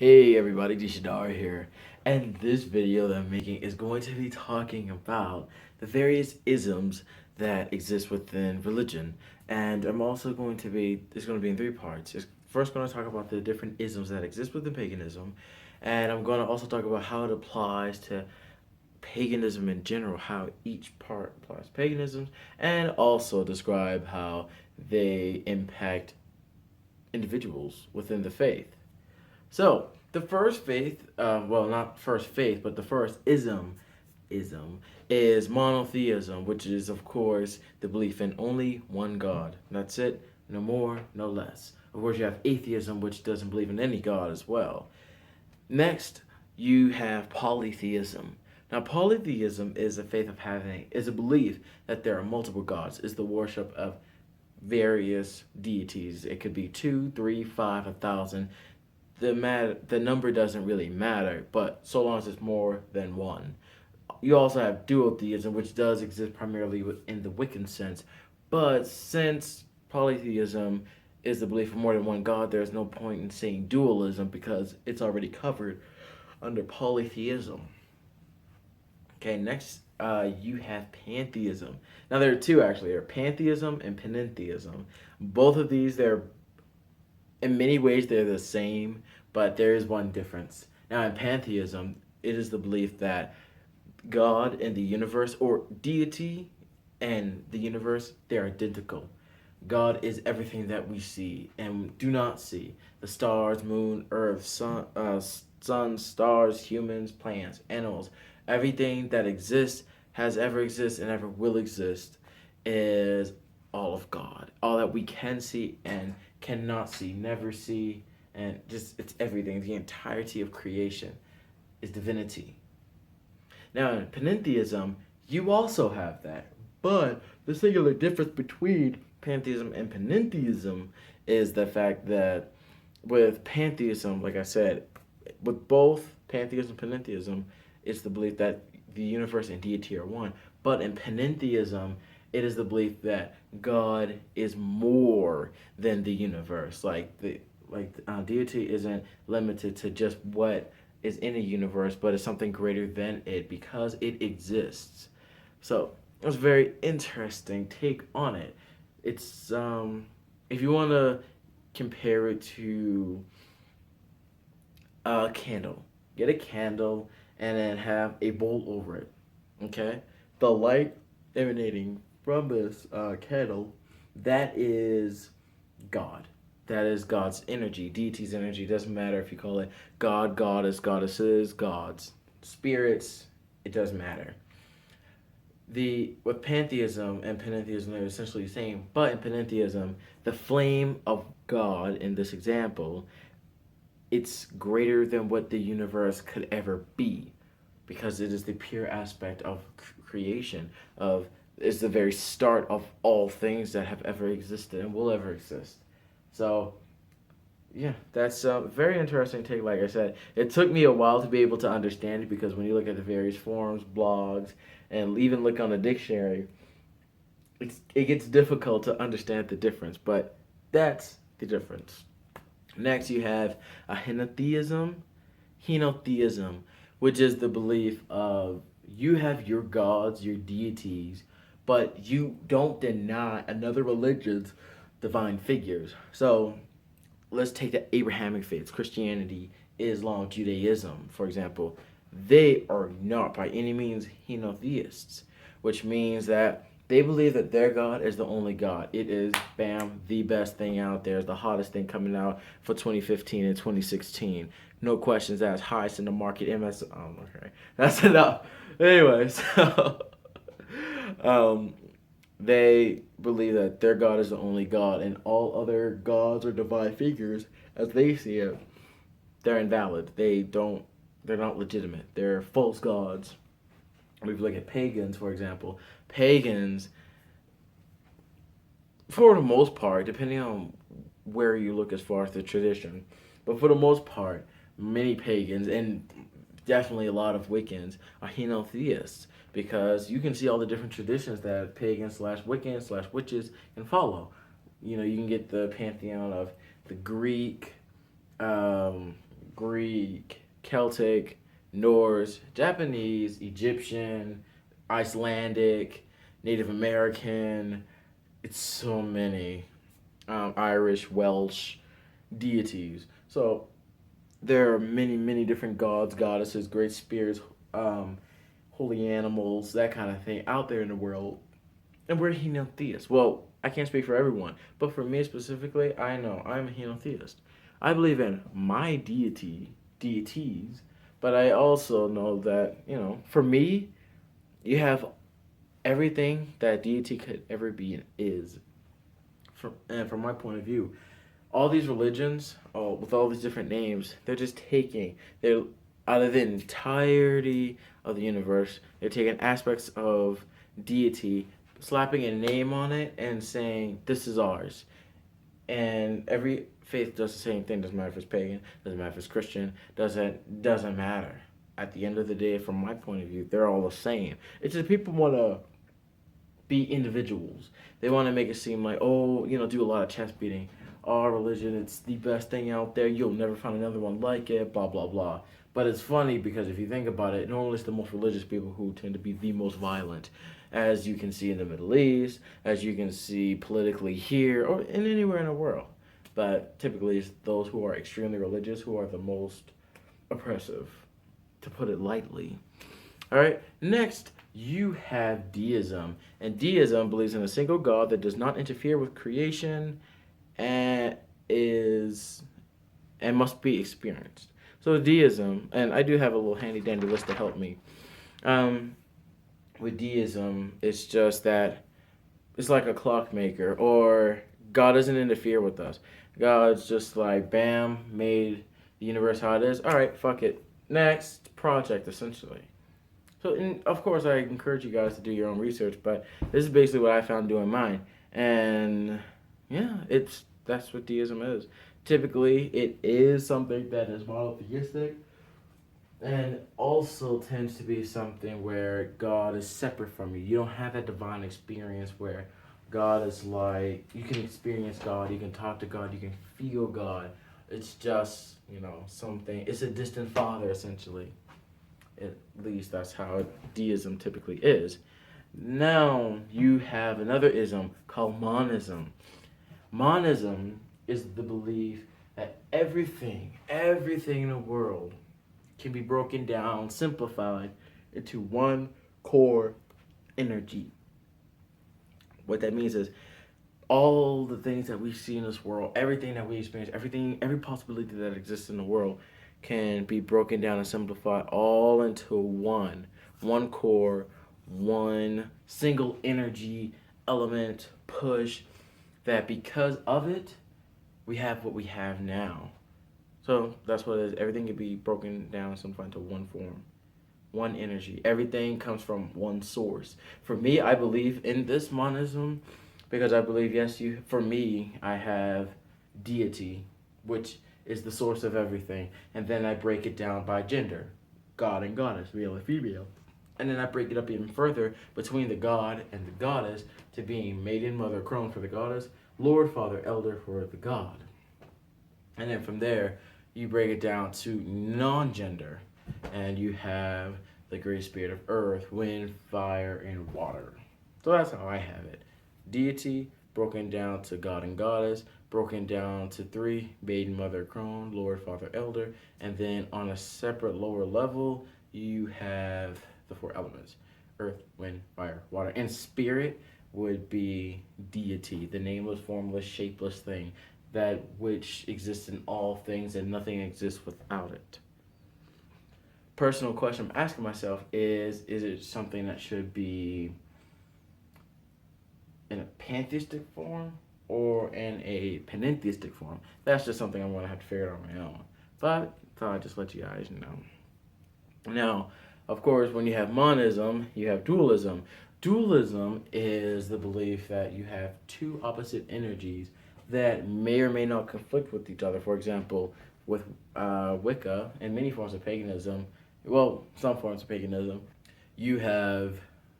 Hey everybody, Dishadar here, and this video that I'm making is going to be talking about the various isms that exist within religion, and I'm also it's going to be in three parts. It's first going to talk about the different isms that exist within paganism, and I'm going to also talk about how it applies to paganism in general, how each part applies to paganism, and also describe how they impact individuals within the faith. So the first faith, well, not first faith, but the first ism is monotheism, which is of course the belief in only one God. That's it, no more, no less. Of course, you have atheism, which doesn't believe in any God as well. Next, you have polytheism. Now, polytheism is a faith of having is a belief that there are multiple gods. Is the worship of various deities. It could be two, three, five, 1,000. The number doesn't really matter, but so long as it's more than one. You also have duotheism, which does exist primarily in the Wiccan sense, but since polytheism is the belief of more than one god, there's no point in saying dualism because it's already covered under polytheism. Okay, next you have pantheism. Now there are two actually. There are pantheism and panentheism. Both of these, they're in many ways they're the same, but there is one difference. Now in pantheism, it is the belief that God and the universe, or deity and the universe, they're identical. God is everything that we see and do not see. The stars, moon, earth, sun, stars, humans, plants, animals, everything that exists, has ever existed, and ever will exist is all of God. All that we can see and cannot see, never see, and just it's everything. The entirety of creation is divinity. Now in panentheism, you also have that, but the singular difference between pantheism and panentheism is the fact that with pantheism, like I said, with both pantheism and panentheism, it's the belief that the universe and deity are one. But in panentheism, it is the belief that God is more than the universe. Deity isn't limited to just what is in a universe, but it's something greater than it because it exists. So it's a very interesting take on it. It's if you want to compare it to a candle, get a candle and then have a bowl over it. Okay, the light emanating from this candle, that is God. That is God's energy, deity's energy. Doesn't matter if you call it God, goddess, goddesses, gods, spirits. It doesn't matter. With pantheism and panentheism, they're essentially the same. But in panentheism, the flame of God in this example, it's greater than what the universe could ever be, because it is the pure aspect of creation. Is the very start of all things that have ever existed and will ever exist. So, yeah, that's a very interesting take. Like I said, it took me a while to be able to understand it because when you look at the various forums, blogs, and even look on a dictionary, it gets difficult to understand the difference. But that's the difference. Next, you have a Henotheism, which is the belief of you have your gods, your deities, but you don't deny another religion's divine figures. So let's take the Abrahamic faiths, Christianity, Islam, Judaism, for example. They are not by any means henotheists, which means that they believe that their God is the only God. It is, bam, the best thing out there. It's the hottest thing coming out for 2015 and 2016. No questions asked. Highest in the market. Okay, that's enough. Anyway, so um, they believe that their God is the only God, and all other gods or divine figures, as they see it, they're invalid. They're not legitimate. They're false gods. If we look at pagans, for example, pagans, for the most part, depending on where you look as far as the tradition, but for the most part, many pagans and definitely a lot of Wiccans are henotheists because you can see all the different traditions that pagans slash Wiccans slash witches can follow. You know, you can get the pantheon of the Greek, Celtic, Norse, Japanese, Egyptian, Icelandic, Native American. It's so many. Irish, Welsh deities. So there are many, many different gods, goddesses, great spirits, holy animals, that kind of thing out there in the world. And we're henotheists. Well, I can't speak for everyone, but for me specifically, I know I'm a henotheist. I believe in my deities, but I also know that, for me, you have everything that deity could ever be and is. And from my point of view, all these religions, with all these different names, they're out of the entirety of the universe, they're taking aspects of deity, slapping a name on it, and saying, this is ours. And every faith does the same thing. Doesn't matter if it's pagan, doesn't matter if it's Christian, doesn't matter. At the end of the day, from my point of view, they're all the same. It's just people want to be individuals. They want to make it seem like, do a lot of chest beating. Our religion, it's the best thing out there. You'll never find another one like it, blah, blah, blah. But it's funny because if you think about it, normally it's the most religious people who tend to be the most violent. As you can see in the Middle East, as you can see politically here, or in anywhere in the world. But typically it's those who are extremely religious who are the most oppressive, to put it lightly. All right, next you have deism. And deism believes in a single God that does not interfere with creation and must be experienced. So deism, and I do have a little handy dandy list to help me. With deism, it's just that it's like a clockmaker, or God doesn't interfere with us. God's just like, bam, made the universe how it is. All right, fuck it. Next project, essentially. So, of course, I encourage you guys to do your own research, but this is basically what I found doing mine. And yeah, that's what deism is. Typically, it is something that is monotheistic, and also tends to be something where God is separate from you. You don't have that divine experience where God is like, you can experience God, you can talk to God, you can feel God. It's just, something, it's a distant father, essentially. At least that's how deism typically is. Now you have another ism called monism. Monism is the belief that everything in the world can be broken down, simplified into one core energy. What that means is all the things that we see in this world, everything that we experience, every possibility that exists in the world can be broken down and simplified all into one core, one single energy element push, that because of it, we have what we have now. So that's what it is. Everything can be broken down and simplified into one form, one energy. Everything comes from one source. For me, I believe in this monism because I believe, for me, I have deity, which is the source of everything. And then I break it down by gender, God and goddess, male and female. And then I break it up even further between the God and the goddess to being maiden, mother, crone for the goddess, Lord, Father, Elder for the God. And then from there, you break it down to non-gender, and you have the great spirit of earth, wind, fire, and water. So that's how I have it. Deity, broken down to God and goddess, broken down to three, maiden, mother, crone, Lord, Father, Elder, and then on a separate lower level, you have the four elements, earth, wind, fire, water, and spirit would be deity, the nameless, formless, shapeless thing, that which exists in all things and nothing exists without it. Personal question I'm asking myself is it something that should be in a pantheistic form or in a panentheistic form? That's just something I'm going to have to figure out on my own. But I thought I'd just let you guys know. Now, of course, when you have monism, you have dualism. Dualism is the belief that you have two opposite energies that may or may not conflict with each other. For example, with Wicca and many forms of paganism, some forms of paganism, you have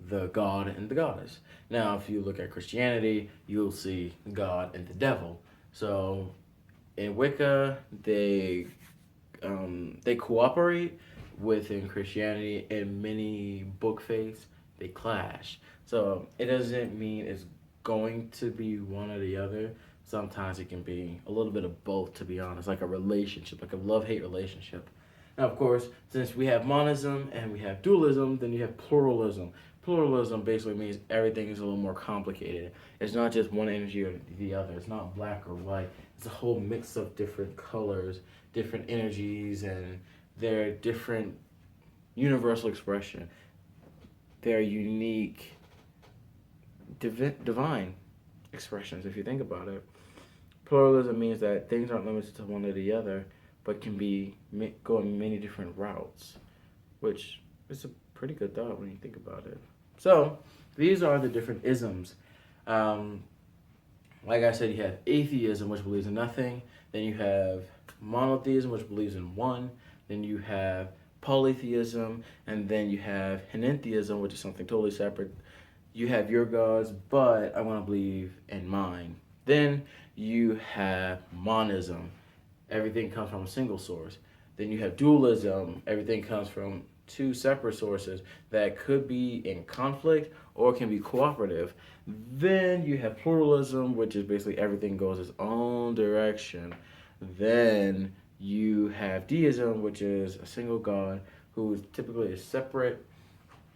the God and the goddess. Now, if you look at Christianity, you'll see God and the devil. So in Wicca, they they cooperate within Christianity, and many book faiths they clash. So it doesn't mean it's going to be one or the other. Sometimes it can be a little bit of both, to be honest, like a relationship, like a love-hate relationship. Now, of course, since we have monism and we have dualism, then you have pluralism. Pluralism basically means everything is a little more complicated. It's not just one energy or the other. It's not black or white. It's a whole mix of different colors, different energies, and their different universal expression. Their unique divine expressions, if you think about it. Pluralism means that things aren't limited to one or the other, but can be going many different routes, which is a pretty good thought when you think about it. So these are the different isms. Like I said, you have atheism, which believes in nothing. Then you have monotheism, which believes in one. Then you have polytheism, and then you have Henotheism, which is something totally separate. You have your gods, but I want to believe in mine. Then you have monism. Everything comes from a single source. Then you have dualism. Everything comes from two separate sources that could be in conflict or can be cooperative. Then you have pluralism, which is basically everything goes its own direction. Then you have deism, which is a single god who typically is separate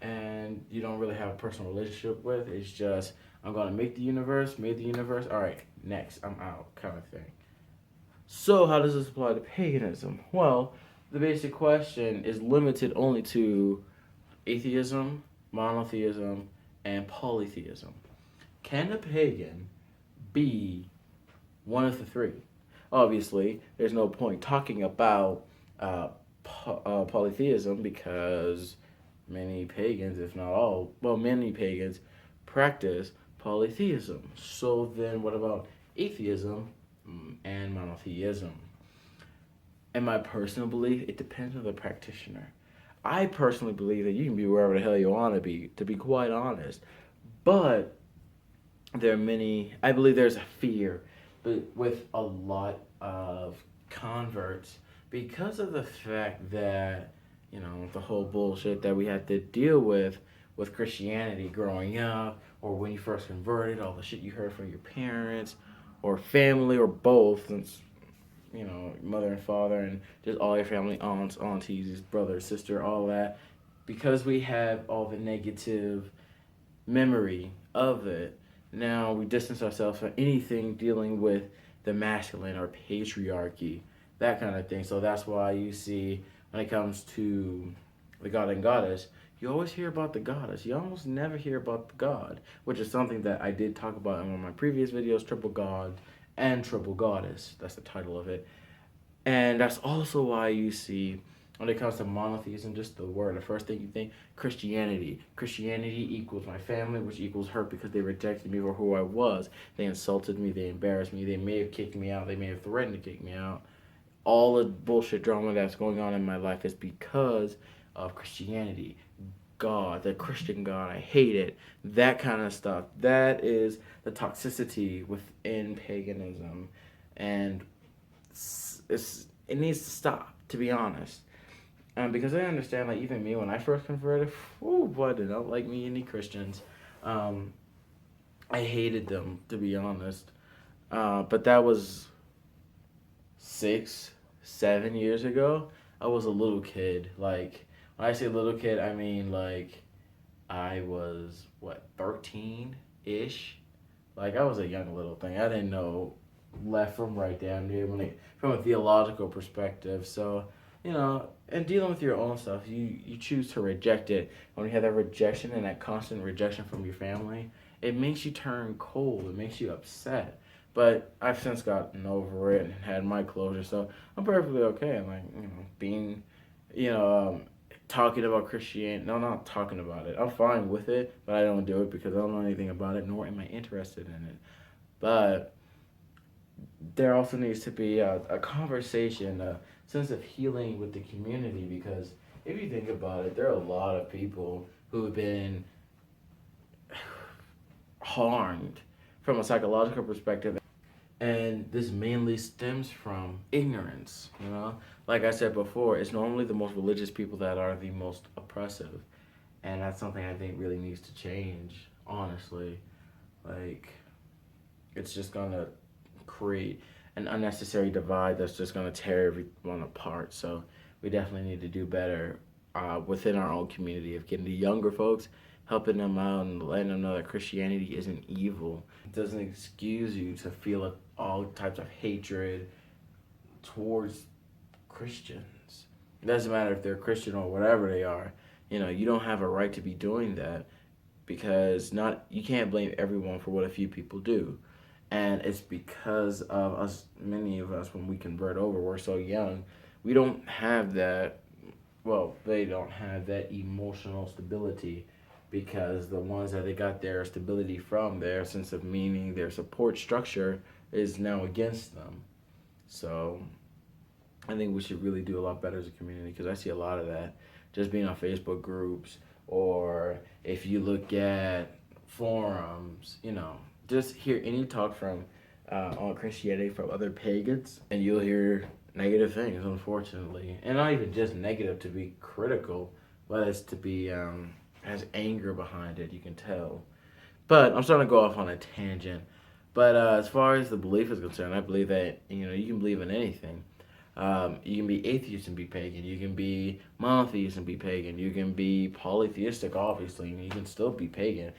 and you don't really have a personal relationship with. It's just, I'm going to make the universe, made the universe, all right, next, I'm out, kind of thing. So how does this apply to paganism? Well, the basic question is limited only to atheism, monotheism, and polytheism. Can a pagan be one of the three? Obviously, there's no point talking about polytheism because many pagans, if not all, well, many pagans practice polytheism. So then what about atheism and monotheism? In my personal belief, it depends on the practitioner. I personally believe that you can be wherever the hell you want to be quite honest. But there are many, I believe there's a fear with a lot of converts because of the fact that, you know, the whole bullshit that we had to deal with Christianity growing up, or when you first converted, all the shit you heard from your parents or family or both, since, you know, mother and father and just all your family, aunts, aunties, brother, sister, all that. Because we have all the negative memory of it, now we distance ourselves from anything dealing with the masculine or patriarchy, that kind of thing. So that's why you see when it comes to the god and goddess, you always hear about the goddess. You almost never hear about the god, which is something that I did talk about in one of my previous videos, Triple God and Triple Goddess. That's the title of it. And that's also why you see when it comes to monotheism, just the word, the first thing you think, Christianity. Christianity equals my family, which equals hurt because they rejected me for who I was. They insulted me, they embarrassed me, they may have kicked me out, they may have threatened to kick me out. All the bullshit drama that's going on in my life is because of Christianity. God, the Christian God, I hate it. That kind of stuff. That is the toxicity within paganism. And it needs to stop, to be honest. Because I understand, like, even me, when I first converted, boy, did not like me any Christians. I hated them, to be honest. But that was 6, 7 years ago. I was a little kid. Like, when I say little kid, I mean, like, I was, 13-ish? Like, I was a young little thing. I didn't know left from right down there from a theological perspective. So, you know, and dealing with your own stuff, you choose to reject it. When you have that rejection and that constant rejection from your family, it makes you turn cold. It makes you upset. But I've since gotten over it and had my closure, so I'm perfectly okay. Like, you know, being, you know, talking about Christianity. No, not talking about it. I'm fine with it, but I don't do it because I don't know anything about it, nor am I interested in it. But there also needs to be a conversation, a sense of healing with the community, because if you think about it, there are a lot of people who have been harmed from a psychological perspective. And this mainly stems from ignorance, Like I said before, it's normally the most religious people that are the most oppressive. And that's something I think really needs to change, honestly. Like, it's just gonna create an unnecessary divide that's just gonna tear everyone apart. So we definitely need to do better within our own community of getting the younger folks, helping them out and letting them know that Christianity isn't evil. It doesn't excuse you to feel all types of hatred towards Christians. It doesn't matter if they're Christian or whatever they are. You don't have a right to be doing that because not you can't blame everyone for what a few people do. And it's because of us, many of us, when we convert over, we're so young, we don't have that, well, they don't have that emotional stability because the ones that they got their stability from, their sense of meaning, their support structure is now against them. So I think we should really do a lot better as a community because I see a lot of that just being on Facebook groups, or if you look at forums, just hear any talk from on Christianity from other pagans, and you'll hear negative things, unfortunately, and not even just negative to be critical, but it's to be has anger behind it. You can tell. But I'm starting to go off on a tangent. But as far as the belief is concerned, I believe that you can believe in anything. You can be atheist and be pagan. You can be monotheist and be pagan. You can be polytheistic, obviously, and you can still be pagan.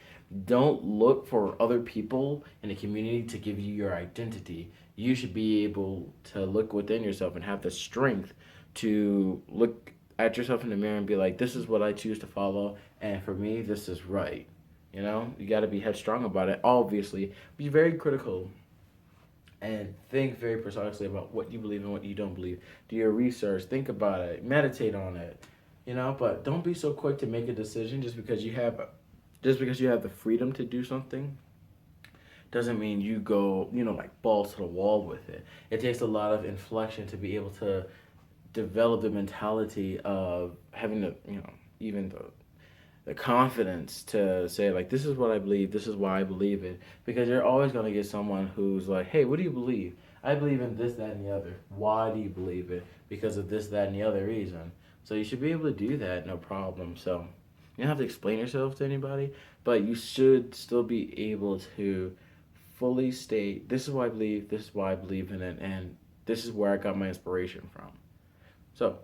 Don't look for other people in the community to give you your identity. You should be able to look within yourself and have the strength to look at yourself in the mirror and be like, this is what I choose to follow, and for me, this is right. You got to be headstrong about it. Obviously, be very critical and think very precisely about what you believe and what you don't believe. Do your research, think about it, meditate on it, but don't be so quick to make a decision just because you have the freedom to do something doesn't mean you go, like balls to the wall with it. It takes a lot of inflection to be able to develop the mentality of having even the confidence to say, like, this is what I believe, this is why I believe it, because you're always going to get someone who's like, hey, what do you believe? I believe in this, that, and the other. Why do you believe it? Because of this, that, and the other reason. So you should be able to do that, no problem. So you don't have to explain yourself to anybody, but you should still be able to fully state, this is why I believe, this is why I believe in it, and this is where I got my inspiration from. So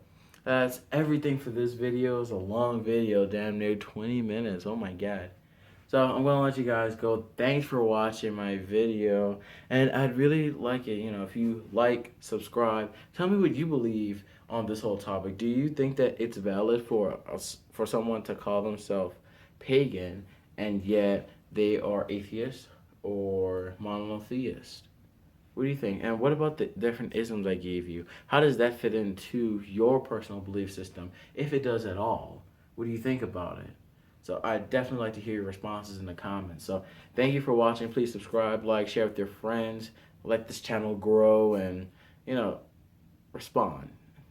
that's everything for this video. It's a long video, damn near 20 minutes. Oh my god. So I'm going to let you guys go. Thanks for watching my video. And I'd really like it, if you like, subscribe. Tell me what you believe on this whole topic. Do you think that it's valid for someone to call themselves pagan and yet they are atheist or monotheist? What do you think? And what about the different isms I gave you? How does that fit into your personal belief system, if it does at all? What do you think about it? So I'd definitely like to hear your responses in the comments. So thank you for watching. Please subscribe, like, share with your friends. Let this channel grow and, respond.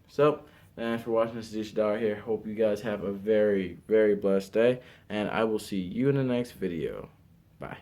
So thanks for watching. This is Ishidar here. Hope you guys have a very, very blessed day. And I will see you in the next video. Bye.